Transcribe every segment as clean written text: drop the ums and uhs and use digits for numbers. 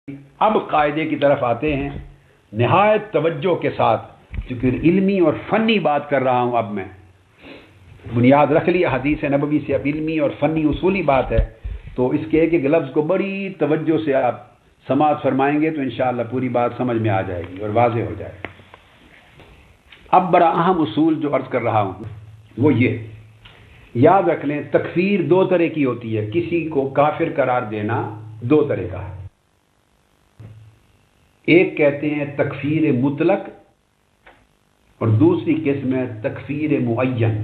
اب قاعدے کی طرف آتے ہیں نہایت توجہ کے ساتھ، چونکہ علمی اور فنی بات کر رہا ہوں۔ اب میں بنیاد رکھ لیا حدیث نبوی سے، اب علمی اور فنی اصولی بات ہے، تو اس کے ایک ایک لفظ کو بڑی توجہ سے آپ سماعت فرمائیں گے تو انشاءاللہ پوری بات سمجھ میں آ جائے گی اور واضح ہو جائے گی۔ اب بڑا اہم اصول جو عرض کر رہا ہوں وہ یہ یاد رکھ لیں، تکفیر دو طرح کی ہوتی ہے، کسی کو کافر قرار دینا دو طرح کا ہے۔ ایک کہتے ہیں تکفیر مطلق اور دوسری قسم ہے تکفیر معین۔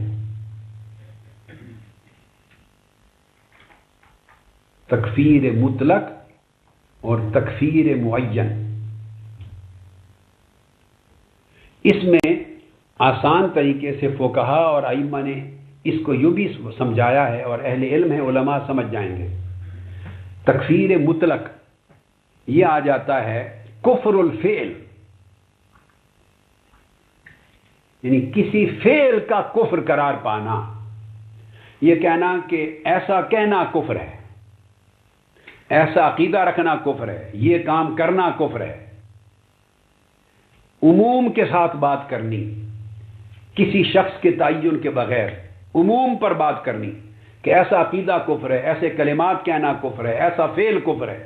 تکفیر مطلق اور تکفیر معین، اس میں آسان طریقے سے فقہا اور ائمہ نے اس کو یوں بھی سمجھایا ہے اور اہل علم ہیں، علماء سمجھ جائیں گے۔ تکفیر مطلق یہ آ جاتا ہے کفر الفعل، یعنی کسی فعل کا کفر قرار پانا، یہ کہنا کہ ایسا کہنا کفر ہے، ایسا عقیدہ رکھنا کفر ہے، یہ کام کرنا کفر ہے۔ عموم کے ساتھ بات کرنی، کسی شخص کے تعین کے بغیر عموم پر بات کرنی کہ ایسا عقیدہ کفر ہے، ایسے کلمات کہنا کفر ہے، ایسا فعل کفر ہے،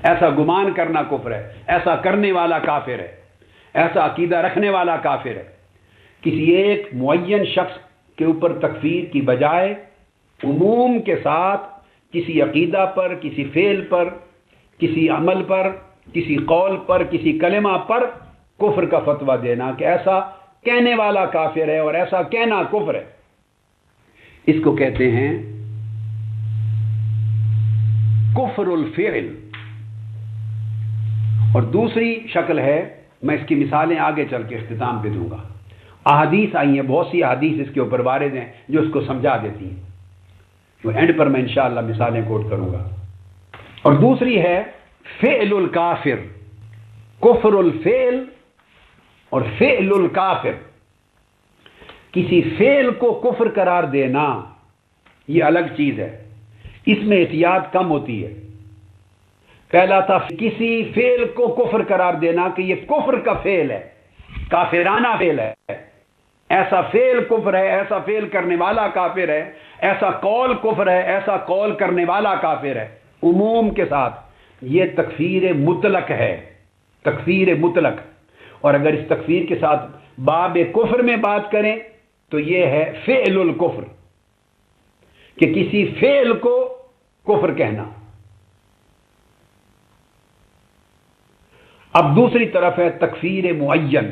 ایسا گمان کرنا کفر ہے، ایسا کرنے والا کافر ہے، ایسا عقیدہ رکھنے والا کافر ہے۔ کسی ایک معین شخص کے اوپر تکفیر کی بجائے عموم کے ساتھ کسی عقیدہ پر، کسی فعل پر، کسی عمل پر، کسی قول پر، کسی کلمہ پر کفر کا فتویٰ دینا کہ ایسا کہنے والا کافر ہے اور ایسا کہنا کفر ہے، اس کو کہتے ہیں کفر الفعل۔ اور دوسری شکل ہے، میں اس کی مثالیں آگے چل کے اختتام پہ دوں گا، احادیث آئی ہیں، بہت سی احادیث اس کے اوپر وارد ہیں جو اس کو سمجھا دیتی ہیں، وہ اینڈ پر میں انشاءاللہ مثالیں کوٹ کروں گا۔ اور دوسری ہے فعل الکافر، کفر الفعل اور فعل الکافر، کسی فعل کو کفر قرار دینا یہ الگ چیز ہے، اس میں احتیاط کم ہوتی ہے۔ پہلا تھا کسی فعل کو کفر قرار دینا کہ یہ کفر کا فعل ہے، کافرانہ فعل ہے، ایسا فعل کفر ہے، ایسا فعل کرنے والا کافر ہے، ایسا قول کفر ہے، ایسا قول کرنے والا کافر ہے، عموم کے ساتھ۔ یہ تکفیر مطلق ہے، تکفیر مطلق۔ اور اگر اس تکفیر کے ساتھ باب کفر میں بات کریں تو یہ ہے فعل الکفر، کہ کسی فعل کو کفر کہنا۔ اب دوسری طرف ہے تکفیر معین،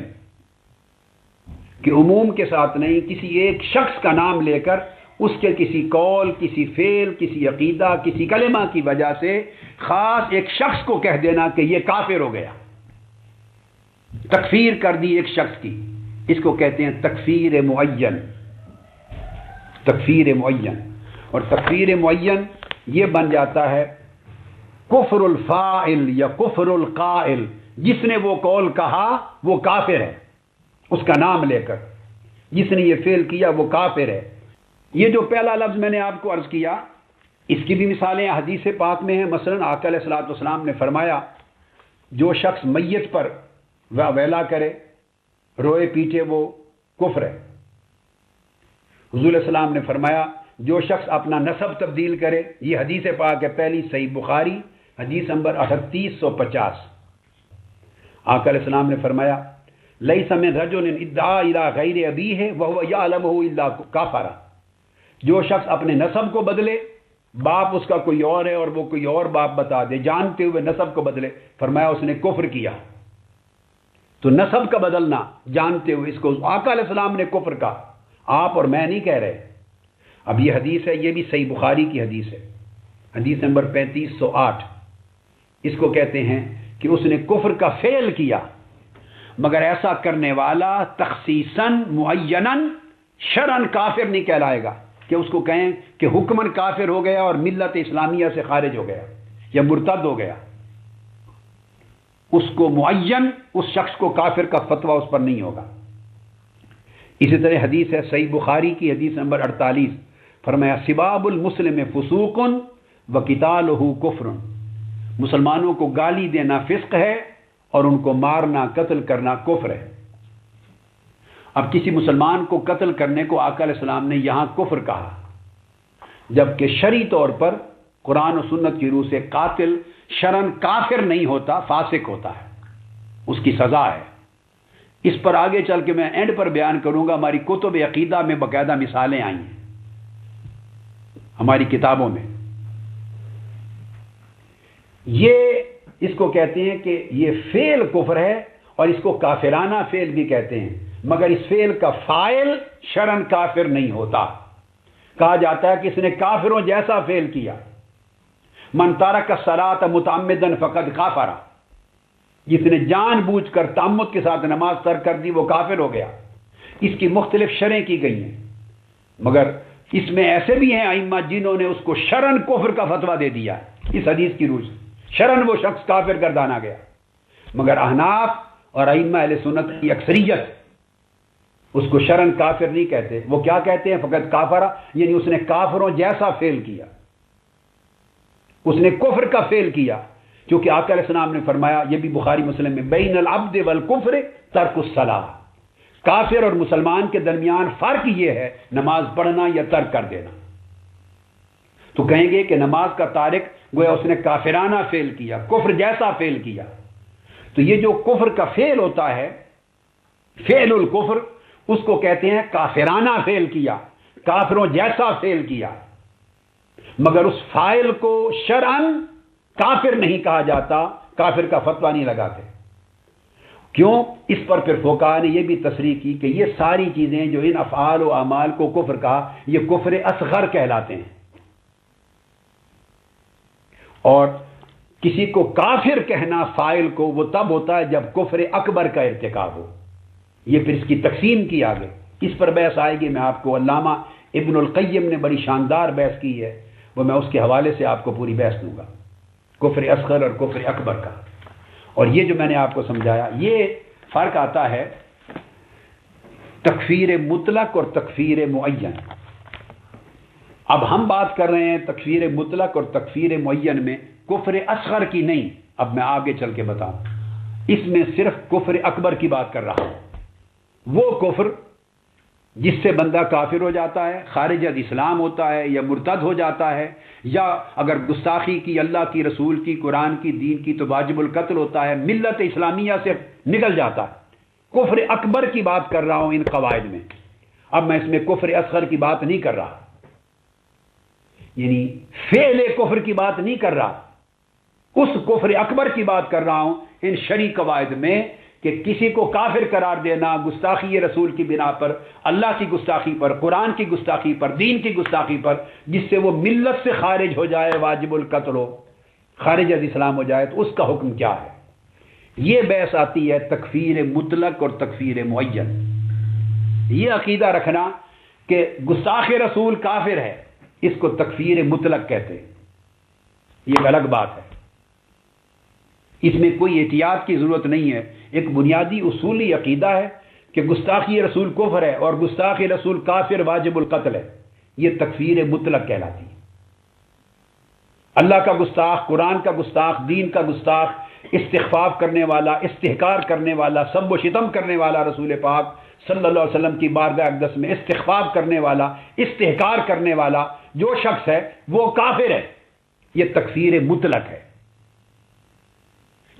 کہ عموم کے ساتھ نہیں، کسی ایک شخص کا نام لے کر اس کے کسی قول، کسی فعل، کسی عقیدہ، کسی کلمہ کی وجہ سے خاص ایک شخص کو کہہ دینا کہ یہ کافر ہو گیا، تکفیر کر دی ایک شخص کی، اس کو کہتے ہیں تکفیر معین۔ تکفیر معین اور تکفیر معین یہ بن جاتا ہے کفر الفاعل یا کفر القائل، جس نے وہ قول کہا وہ کافر ہے، اس کا نام لے کر جس نے یہ فعل کیا وہ کافر ہے۔ یہ جو پہلا لفظ میں نے آپ کو عرض کیا، اس کی بھی مثالیں حدیث پاک میں ہیں۔ مثلا آقا علیہ الصلوۃ والسلام نے فرمایا جو شخص میت پر ویلا کرے، روئے پیٹے، وہ کفر ہے۔ حضور علیہ السلام نے فرمایا جو شخص اپنا نسب تبدیل کرے، یہ حدیث پاک ہے، پہلی صحیح بخاری حدیث نمبر 3850۔ آقا علیہ السلام نے فرمایا لیس من رجل ادعا الی غیر ابیہ وهو یعلمہ الا کافر، جو شخص اپنے نسب کو بدلے، باپ اس کا کوئی اور ہے اور وہ کوئی اور باپ بتا دے، جانتے ہوئے نسب کو بدلے، فرمایا اس نے کفر کیا۔ تو نسب کا بدلنا جانتے ہوئے، اس کو آقا علیہ السلام نے کفر کہا، آپ اور میں نہیں کہہ رہے۔ اب یہ حدیث ہے، یہ بھی صحیح بخاری کی حدیث ہے، حدیث نمبر 3508۔ اس کو کہتے ہیں کہ اس نے کفر کا فعل کیا، مگر ایسا کرنے والا تخصیصاً معیناً شرعاً کافر نہیں کہلائے گا، کہ اس کو کہیں کہ حکماً کافر ہو گیا اور ملت اسلامیہ سے خارج ہو گیا یا مرتد ہو گیا۔ اس کو معین، اس شخص کو کافر کا فتویٰ اس پر نہیں ہوگا۔ اسی طرح حدیث ہے صحیح بخاری کی حدیث نمبر 48، فرمایا سباب المسلم فسوق و قتالہ کفر، مسلمانوں کو گالی دینا فسق ہے اور ان کو مارنا قتل کرنا کفر ہے۔ اب کسی مسلمان کو قتل کرنے کو آقا علیہ السلام نے یہاں کفر کہا، جبکہ شرعی طور پر قرآن و سنت کی روح سے قاتل شرعن کافر نہیں ہوتا، فاسق ہوتا ہے، اس کی سزا ہے۔ اس پر آگے چل کے میں اینڈ پر بیان کروں گا، ہماری کتب عقیدہ میں باقاعدہ مثالیں آئی ہیں، ہماری کتابوں میں۔ یہ اس کو کہتے ہیں کہ یہ فعل کفر ہے اور اس کو کافرانہ فعل بھی کہتے ہیں، مگر اس فعل کا فاعل شرعن کافر نہیں ہوتا۔ کہا جاتا ہے کہ اس نے کافروں جیسا فعل کیا، من ترک الصلاۃ متعمدا فقد کافر، جس نے جان بوجھ کر تعمد کے ساتھ نماز ترک کر دی وہ کافر ہو گیا۔ اس کی مختلف شرحیں کی گئی ہیں، مگر اس میں ایسے بھی ہیں ائمہ جنہوں نے اس کو شرعن کفر کا فتویٰ دے دیا اس حدیث کی روح سے، شرعن وہ شخص کافر گردانا گیا، مگر احناف اور ائمہ اہل سنت کی اکثریت اس کو شرعن کافر نہیں کہتے۔ وہ کیا کہتے ہیں؟ فقط کافرہ، یعنی اس نے کافروں جیسا فعل کیا، اس نے کفر کا فعل کیا، کیونکہ آقا علیہ السلام نے فرمایا، یہ بھی بخاری مسلم میں، بین العبد والکفر ترک الصلاۃ، کافر اور مسلمان کے درمیان فرق یہ ہے نماز پڑھنا یا ترک کر دینا۔ تو کہیں گے کہ نماز کا تارک گویا اس نے کافرانہ فعل کیا، کفر جیسا فعل کیا۔ تو یہ جو کفر کا فعل ہوتا ہے، فعل الکفر، اس کو کہتے ہیں کافرانہ فعل کیا، کافروں جیسا فعل کیا، مگر اس فاعل کو شرعن کافر نہیں کہا جاتا، کافر کا فتویٰ نہیں لگاتے۔ کیوں؟ اس پر پھر فقہاء نے یہ بھی تصریح کی کہ یہ ساری چیزیں جو ان افعال و اعمال کو کفر کہا، یہ کفر اصغر کہلاتے ہیں، اور کسی کو کافر کہنا فاعل کو وہ تب ہوتا ہے جب کفر اکبر کا ارتکاب ہو۔ یہ پھر اس کی تقسیم کی آگے، اس پر بحث آئے گی، میں آپ کو علامہ ابن القیم نے بڑی شاندار بحث کی ہے، وہ میں اس کے حوالے سے آپ کو پوری بحث دوں گا، کفر اصغر اور کفر اکبر کا۔ اور یہ جو میں نے آپ کو سمجھایا، یہ فرق آتا ہے تکفیر مطلق اور تکفیر معین۔ اب ہم بات کر رہے ہیں تکفیر مطلق اور تکفیر معین میں کفر اصغر کی نہیں، اب میں آگے چل کے بتاؤں، اس میں صرف کفر اکبر کی بات کر رہا ہوں، وہ کفر جس سے بندہ کافر ہو جاتا ہے، خارج از اسلام ہوتا ہے، یا مرتد ہو جاتا ہے، یا اگر گستاخی کی اللہ کی، رسول کی، قرآن کی، دین کی تو واجب القتل ہوتا ہے، ملت اسلامیہ سے نکل جاتا ہے۔ کفر اکبر کی بات کر رہا ہوں ان قواعد میں، اب میں اس میں کفر اصغر کی بات نہیں کر رہا، یعنی فعل کفر کی بات نہیں کر رہا، اس کفر اکبر کی بات کر رہا ہوں ان شرعی قواعد میں، کہ کسی کو کافر قرار دینا گستاخی رسول کی بنا پر، اللہ کی گستاخی پر، قرآن کی گستاخی پر، دین کی گستاخی پر، جس سے وہ ملت سے خارج ہو جائے، واجب القتل ہو، خارج از اسلام ہو جائے، تو اس کا حکم کیا ہے؟ یہ بحث آتی ہے تکفیر مطلق اور تکفیر معین۔ یہ عقیدہ رکھنا کہ گستاخ رسول کافر ہے، اس کو تکفیر مطلق کہتے ہیں، یہ ایک الگ بات ہے، اس میں کوئی احتیاط کی ضرورت نہیں ہے، ایک بنیادی اصولی عقیدہ ہے کہ گستاخی رسول کفر ہے اور گستاخی رسول کافر واجب القتل ہے، یہ تکفیر مطلق کہلاتی ہے۔ اللہ کا گستاخ، قرآن کا گستاخ، دین کا گستاخ، استخفاف کرنے والا، استحقار کرنے والا، سب و شتم کرنے والا، رسول پاک صلی اللہ علیہ وسلم کی بارگاہ اقدس میں استخفاف کرنے والا، استحقار کرنے والا جو شخص ہے وہ کافر ہے، یہ تکفیر مطلق ہے۔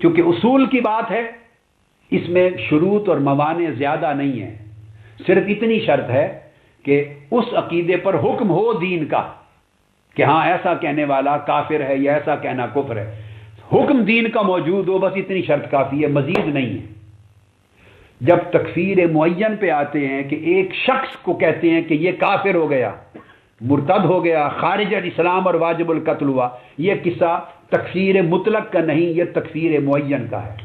کیونکہ اصول کی بات ہے، اس میں شروط اور موانع زیادہ نہیں ہیں، صرف اتنی شرط ہے کہ اس عقیدے پر حکم ہو دین کا کہ ہاں ایسا کہنے والا کافر ہے یا ایسا کہنا کفر ہے، حکم دین کا موجود ہو، بس اتنی شرط کافی ہے، مزید نہیں ہے۔ جب تکفیر معین پہ آتے ہیں کہ ایک شخص کو کہتے ہیں کہ یہ کافر ہو گیا، مرتد ہو گیا، خارج از اسلام اور واجب القتل ہوا، یہ قصہ تکفیر مطلق کا نہیں، یہ تکفیر معین کا ہے۔